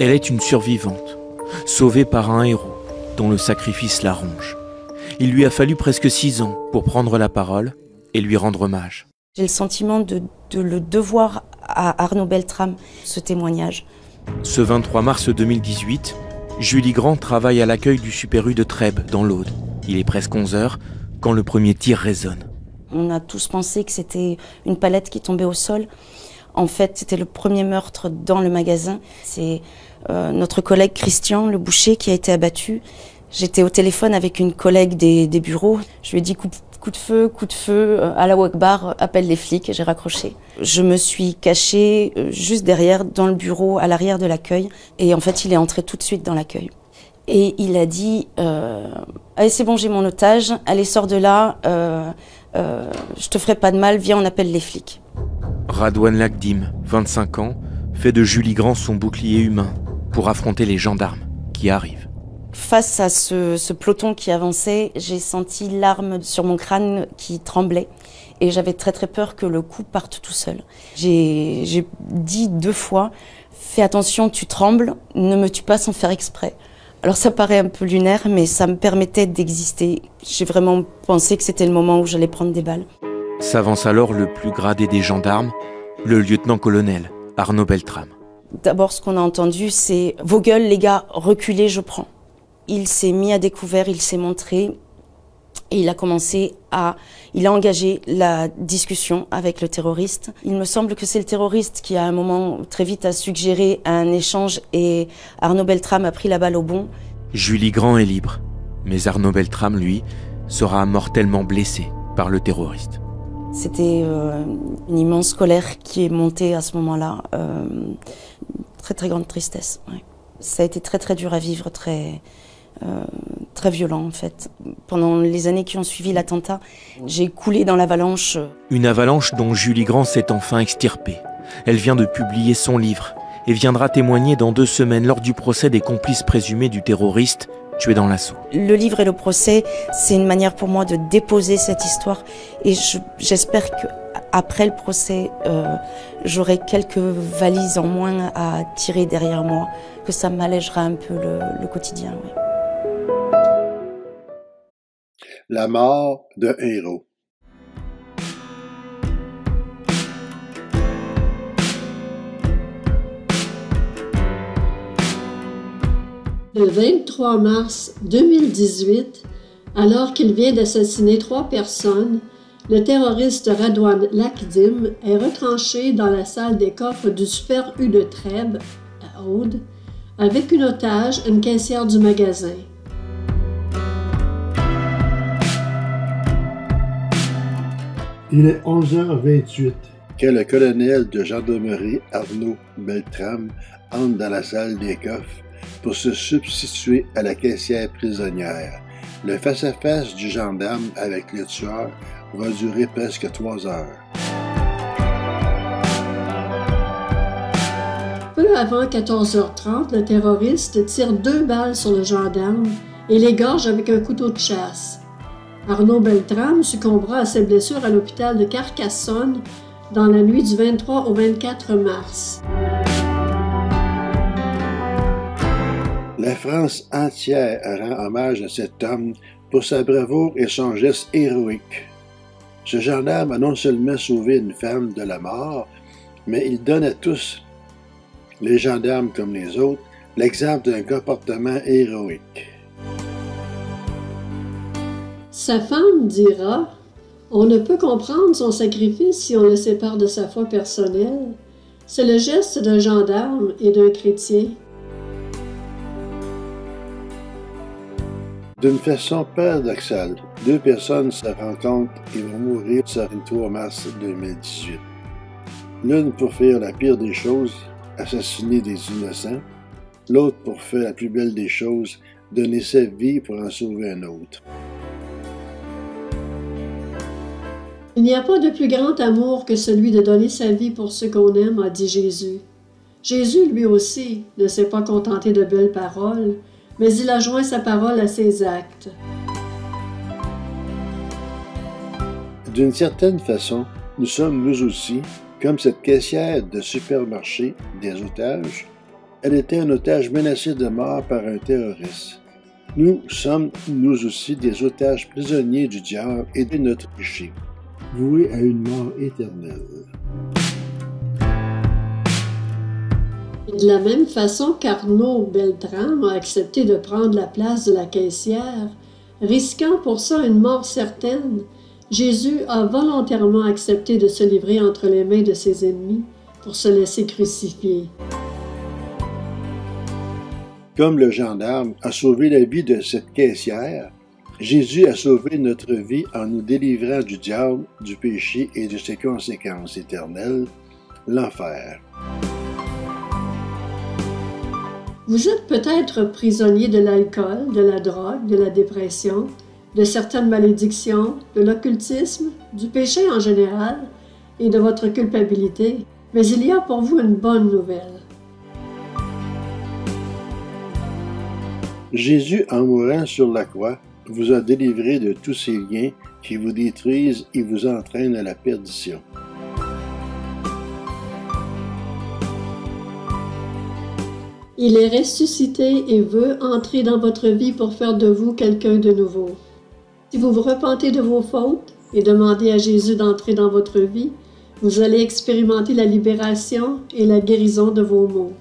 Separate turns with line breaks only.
Elle est une survivante, sauvée par un héros dont le sacrifice la ronge. Il lui a fallu presque 6 ans pour prendre la parole et lui rendre hommage.
J'ai le sentiment de le devoir à Arnaud Beltrame, ce témoignage.
Ce 23 mars 2018, Julie Grand travaille à l'accueil du Super U de Trèbes, dans l'Aude. Il est presque 11 h quand le premier tir résonne.
On a tous pensé que c'était une palette qui tombait au sol. En fait, c'était le premier meurtre dans le magasin. C'est notre collègue Christian, le boucher, qui a été abattu. J'étais au téléphone avec une collègue des bureaux. Je lui ai dit coup de feu, Allahu Akbar, appelle les flics, et j'ai raccroché. Je me suis cachée juste derrière, dans le bureau, à l'arrière de l'accueil. Et en fait, il est entré tout de suite dans l'accueil. Et il a dit allez, c'est bon, j'ai mon otage, allez, sors de là, je te ferai pas de mal, viens, on appelle les flics.
Radouane Lagdim, 25 ans, fait de Julie Grand son bouclier humain pour affronter les gendarmes qui arrivent.
Face à ce peloton qui avançait, j'ai senti l'arme sur mon crâne qui tremblait et j'avais très peur que le coup parte tout seul. J'ai dit 2 fois « Fais attention, tu trembles, ne me tue pas sans faire exprès ». Alors ça paraît un peu lunaire, mais ça me permettait d'exister. J'ai vraiment pensé que c'était le moment où j'allais prendre des balles.
S'avance alors le plus gradé des gendarmes, le lieutenant-colonel Arnaud Beltrame.
D'abord, ce qu'on a entendu, c'est « Vos gueules, les gars, reculez, je prends ». Il s'est mis à découvert, il s'est montré et il a engagé la discussion avec le terroriste. Il me semble que c'est le terroriste qui à un moment très vite a suggéré un échange et Arnaud Beltrame a pris la balle au bond.
Julie Grand est libre, mais Arnaud Beltrame, lui, sera mortellement blessé par le terroriste.
C'était une immense colère qui est montée à ce moment-là, très grande tristesse. Ouais. Ça a été très dur à vivre, très violent en fait. Pendant les années qui ont suivi l'attentat, j'ai coulé dans l'avalanche.
Une avalanche dont Julie Grand s'est enfin extirpée. Elle vient de publier son livre et viendra témoigner dans 2 semaines lors du procès des complices présumés du terroriste tué dans l'assaut.
Le livre et le procès, c'est une manière pour moi de déposer cette histoire et j'espère qu'après le procès, j'aurai quelques valises en moins à tirer derrière moi, que ça m'allégera un peu le quotidien. Ouais.
La mort d'un héros.
Le 23 mars 2018, alors qu'il vient d'assassiner 3 personnes, le terroriste Radouane Lagdim est retranché dans la salle des coffres du Super U de Trèbes, à Aude, avec une otage, une caissière du magasin.
Il est 11h28
que le colonel de gendarmerie Arnaud Beltrame entre dans la salle des coffres pour se substituer à la caissière prisonnière. Le face-à-face du gendarme avec le tueur va durer presque 3 heures.
Peu avant 14h30, le terroriste tire 2 balles sur le gendarme et l'égorge avec un couteau de chasse. Arnaud Beltrame succombera à ses blessures à l'hôpital de Carcassonne dans la nuit du 23 au 24 mars.
La France entière rend hommage à cet homme pour sa bravoure et son geste héroïque. Ce gendarme a non seulement sauvé une femme de la mort, mais il donne à tous, les gendarmes comme les autres, l'exemple d'un comportement héroïque.
Sa femme dira « On ne peut comprendre son sacrifice si on le sépare de sa foi personnelle. C'est le geste d'un gendarme et d'un chrétien. »
D'une façon paradoxale, 2 personnes se rencontrent et vont mourir ce 23 mars 2018. L'une pour faire la pire des choses, assassiner des innocents, l'autre pour faire la plus belle des choses, donner sa vie pour en sauver un autre.
Il n'y a pas de plus grand amour que celui de donner sa vie pour ceux qu'on aime, a dit Jésus. Jésus, lui aussi, ne s'est pas contenté de belles paroles, mais il a joint sa parole à ses actes.
D'une certaine façon, nous sommes nous aussi, comme cette caissière de supermarché des otages, Elle était un otage menacé de mort par un terroriste. Nous sommes, nous aussi, des otages prisonniers du diable et de notre péché,
voués à une mort éternelle.
De la même façon qu'Arnaud Beltrame a accepté de prendre la place de la caissière, risquant pour ça une mort certaine, Jésus a volontairement accepté de se livrer entre les mains de ses ennemis pour se laisser crucifier.
Comme le gendarme a sauvé la vie de cette caissière, Jésus a sauvé notre vie en nous délivrant du diable, du péché et de ses conséquences éternelles, l'enfer.
Vous êtes peut-être prisonnier de l'alcool, de la drogue, de la dépression, de certaines malédictions, de l'occultisme, du péché en général et de votre culpabilité, mais il y a pour vous une bonne nouvelle.
Jésus, en mourant sur la croix, vous a délivré de tous ces liens qui vous détruisent et vous entraînent à la perdition.
Il est ressuscité et veut entrer dans votre vie pour faire de vous quelqu'un de nouveau. Si vous vous repentez de vos fautes et demandez à Jésus d'entrer dans votre vie, vous allez expérimenter la libération et la guérison de vos maux.